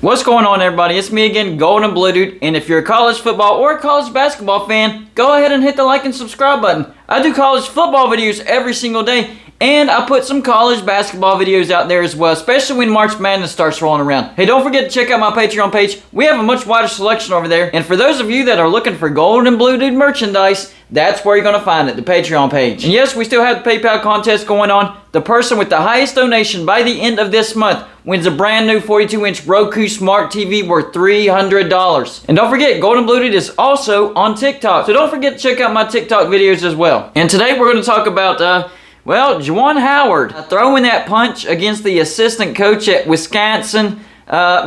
What's going on, everybody? It's me again, Golden Blue Dude, and if you're a college football or a college basketball fan, go ahead and hit the like and subscribe button. I do college football videos every single day, and I put some college basketball videos out there as well, especially when March Madness starts rolling around. Hey, don't forget to check out my Patreon page. We have a much wider selection over there, and for those of you that are looking for Golden Blue Dude merchandise, that's where you're going to find it, the Patreon page. And yes, we still have the PayPal contest going on. The person with the highest donation by the end of this month wins a brand new 42-inch Roku Smart TV worth $300. And don't forget, Golden Blue Dude is also on TikTok, so don't forget to check out my TikTok videos as well. And today we're going to talk about, Juwan Howard throwing that punch against the assistant coach at Wisconsin.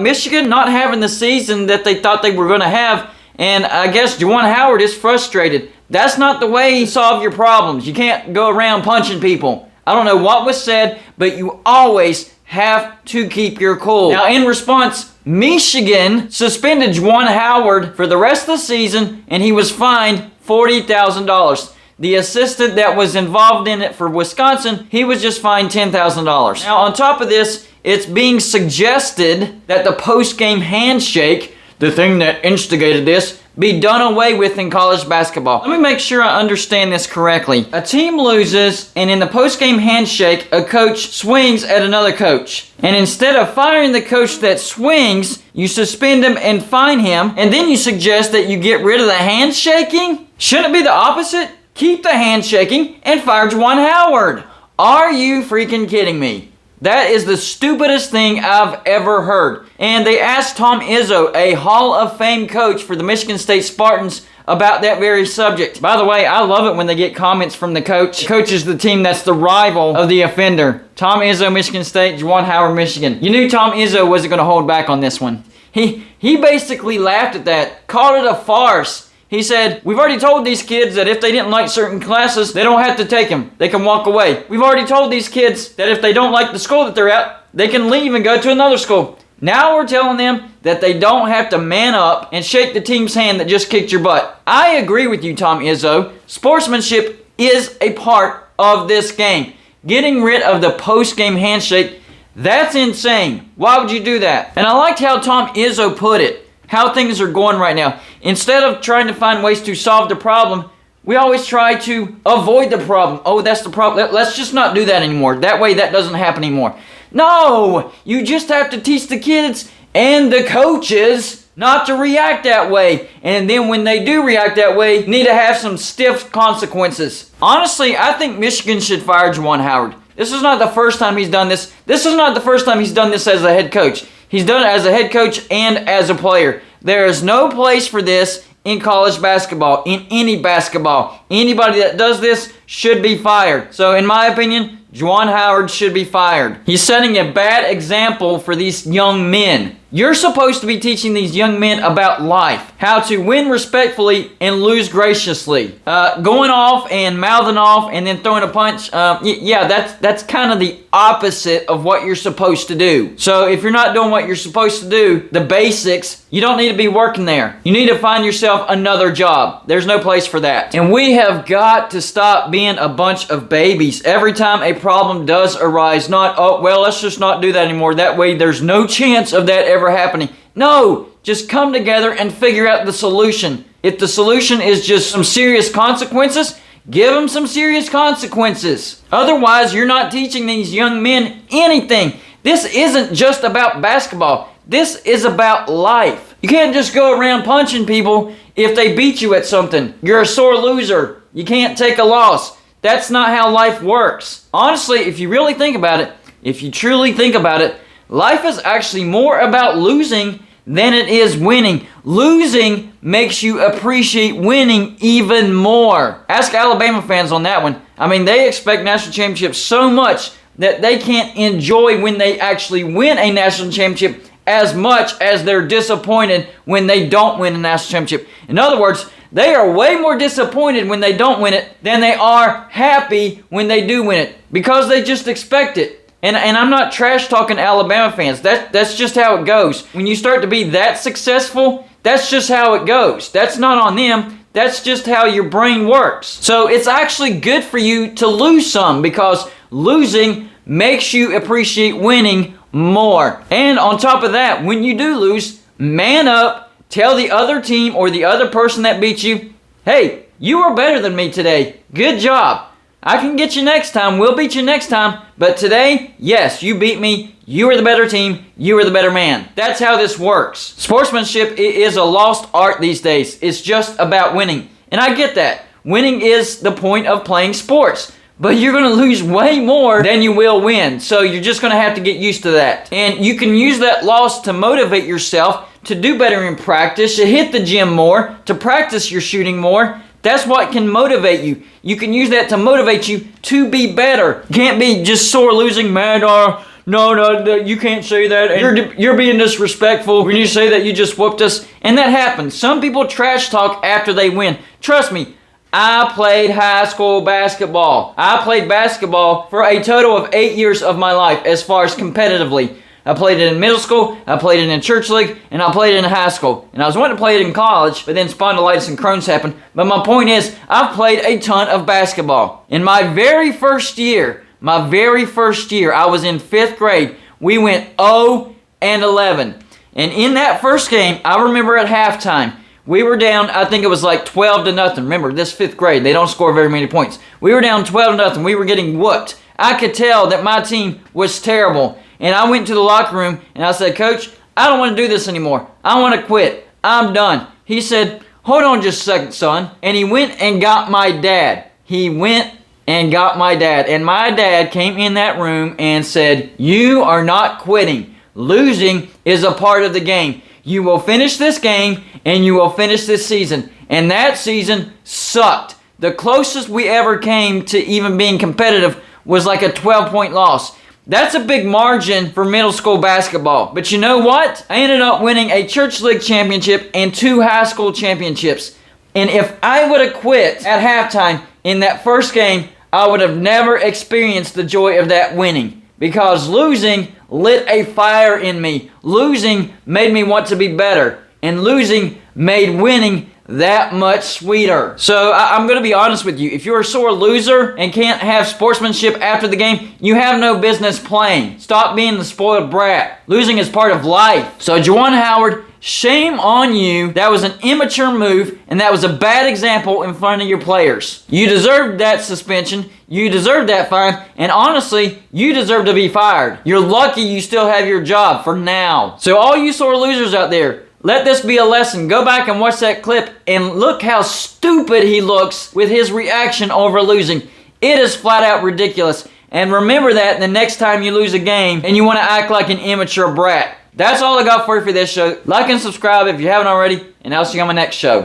Michigan not having the season that they thought they were going to have, and I guess Juwan Howard is frustrated. That's not the way you solve your problems. You can't go around punching people. I don't know what was said, but you always have to keep your cool. Now, in response, Michigan suspended Juwan Howard for the rest of the season, and he was fined $40,000. The assistant that was involved in it for Wisconsin, he was just fined $10,000. Now, on top of this, it's being suggested that the post-game handshake, the thing that instigated this, be done away with in college basketball. Let me make sure I understand this correctly. A team loses, and in the post-game handshake, a coach swings at another coach. And instead of firing the coach that swings, you suspend him and fine him, and then you suggest that you get rid of the handshaking? Shouldn't it be the opposite? Keep the handshaking and fire Juwan Howard. Are you freaking kidding me? That is the stupidest thing I've ever heard. And they asked Tom Izzo, a Hall of Fame coach for the Michigan State Spartans, about that very subject. By the way, I love it when they get comments from the coach. The coach is the team that's the rival of the offender. Tom Izzo, Michigan State, Juwan Howard, Michigan. You knew Tom Izzo wasn't going to hold back on this one. He basically laughed at that, called it a farce. He said, we've already told these kids that if they didn't like certain classes, they don't have to take them. They can walk away. We've already told these kids that if they don't like the school that they're at, they can leave and go to another school. Now we're telling them that they don't have to man up and shake the team's hand that just kicked your butt. I agree with you, Tom Izzo. Sportsmanship is a part of this game. Getting rid of the post-game handshake, that's insane. Why would you do that? And I liked how Tom Izzo put it. How things are going right now. Instead of trying to find ways to solve the problem, we always try to avoid the problem. Oh, that's the problem. Let's just not do that anymore. That way that doesn't happen anymore. No! You just have to teach the kids and the coaches not to react that way. And then when they do react that way, you need to have some stiff consequences. Honestly, I think Michigan should fire Juwan Howard. This is not the first time he's done this. This is not the first time he's done this as a head coach. He's done it as a head coach and as a player. There is no place for this in college basketball, in any basketball. Anybody that does this should be fired. So in my opinion, Juwan Howard should be fired. He's setting a bad example for these young men. You're supposed to be teaching these young men about life, how to win respectfully and lose graciously. Going off and mouthing off and then throwing a punch, yeah, that's kind of the opposite of what you're supposed to do. So if you're not doing what you're supposed to do, the basics, you don't need to be working there. You need to find yourself another job. There's no place for that. And we have got to stop being a bunch of babies. Every time a problem does arise, not, oh, well, let's just not do that anymore. That way there's no chance of that ever happening. No, just come together and figure out the solution. If the solution is just some serious consequences, give them some serious consequences. Otherwise, you're not teaching these young men anything. This isn't just about basketball. This is about life. You can't just go around punching people if they beat you at something. You're a sore loser. You can't take a loss. That's not how life works. Honestly, if you really think about it, if you truly think about it, life is actually more about losing than it is winning. Losing makes you appreciate winning even more. Ask Alabama fans on that one. I mean, they expect national championships so much that they can't enjoy when they actually win a national championship as much as they're disappointed when they don't win a national championship. In other words, they are way more disappointed when they don't win it than they are happy when they do win it, because they just expect it. And I'm not trash talking Alabama fans. That's just how it goes. When you start to be that successful, that's just how it goes. That's not on them. That's just how your brain works. So it's actually good for you to lose some, because losing makes you appreciate winning more. And on top of that, when you do lose, man up, tell the other team or the other person that beat you, hey, you are better than me today. Good job. I can get you next time. We'll beat you next time. But today, yes, you beat me. You were the better team. You were the better man. That's how this works. Sportsmanship is a lost art these days. It's just about winning. And I get that. Winning is the point of playing sports. But you're going to lose way more than you will win. So you're just going to have to get used to that. And you can use that loss to motivate yourself to do better in practice, to hit the gym more, to practice your shooting more. That's what can motivate you. You can use that to motivate you to be better. You can't be just sore losing, man. No, you can't say that. And you're being disrespectful when you say that you just whooped us. And that happens. Some people trash talk after they win. Trust me, I played high school basketball. I played basketball for a total of 8 years of my life as far as competitively. I played it in middle school, I played it in church league, and I played it in high school. And I was wanting to play it in college, but then spondylitis and Crohn's happened. But my point is, I've played a ton of basketball. In my very first year, I was in 5th grade. We went 0-11. And in that first game, I remember at halftime, we were down, I think it was like 12-0. Remember, this 5th grade, they don't score very many points. We were down 12-0. We were getting whooped. I could tell that my team was terrible. And I went to the locker room and I said, Coach, I don't want to do this anymore. I want to quit. I'm done. He said, hold on just a second, son. And he went and got my dad. And my dad came in that room and said, you are not quitting. Losing is a part of the game. You will finish this game and you will finish this season. And that season sucked. The closest we ever came to even being competitive was like a 12-point loss. That's a big margin for middle school basketball. But you know what? I ended up winning a church league championship and 2 high school championships. And if I would have quit at halftime in that first game, I would have never experienced the joy of that winning. Because losing lit a fire in me. Losing made me want to be better. And losing made winning that much sweeter. So I'm going to be honest with you. If you're a sore loser and can't have sportsmanship after the game, you have no business playing. Stop being the spoiled brat. Losing is part of life. So Juwan Howard, shame on you. That was an immature move, and that was a bad example in front of your players. You deserved that suspension. You deserved that fine. And honestly, you deserve to be fired. You're lucky you still have your job for now. So all you sore losers out there, let this be a lesson. Go back and watch that clip and look how stupid he looks with his reaction over losing. It is flat out ridiculous. And remember that the next time you lose a game and you want to act like an immature brat. That's all I got for you for this show. Like and subscribe if you haven't already, and I'll see you on my next show.